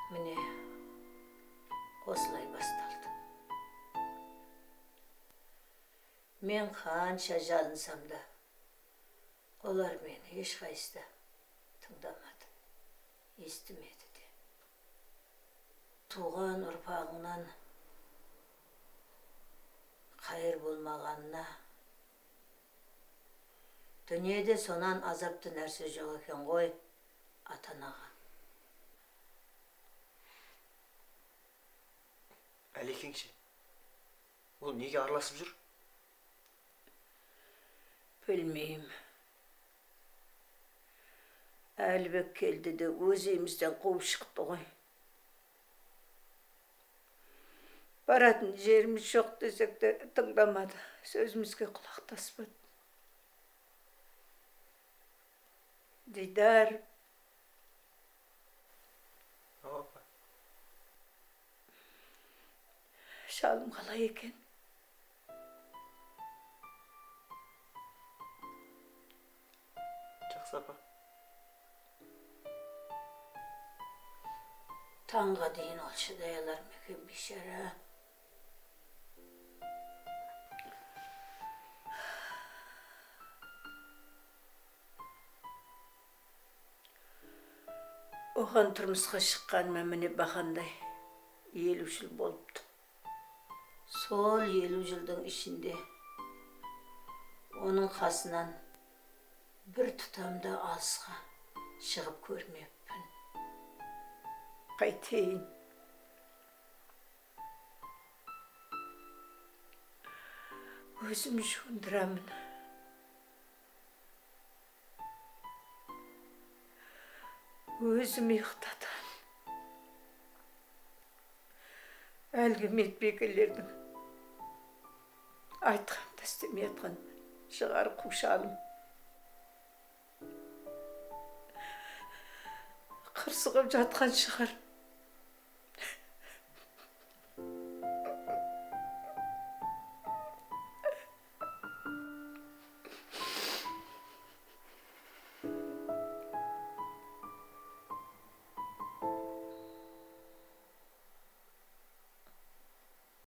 Міне, осылай басталды. Мен қанша жалынсам да, олар мені ешқайсы да тыңдамады, естімеді де. Туған ұрпағыңнан қайыр болмағанына, дүниеде сонан азапты нәрсе жоқ екен ғой, атанаған. Әлекең ше, ол неге араласып жүр? Білмеймін. Әлібек келді де өз үйімізден қуып шықты ғой. Баратын жеріміз жоқ десек те тыңдамады, сөзімізге құлақ таспады. Дидар. Апа. Шалым қалай екен? Жақсы апа. Таңға дейін ол шыдай алар ма екен, бейшара? Оған тұрмысқа шыққаныма міне бақандай 50 жыл болыпты. Сол 50 жылдың ішінде оның қасынан бір тұтамда алысқа шығып көрмеппін. Қайтейін? Өзім жуындырамын. Өзім ұйықтатам. Әлгі медбикелердің айтқанды істемей атқан шығар қушалым. Қырсығып жатқан шығар.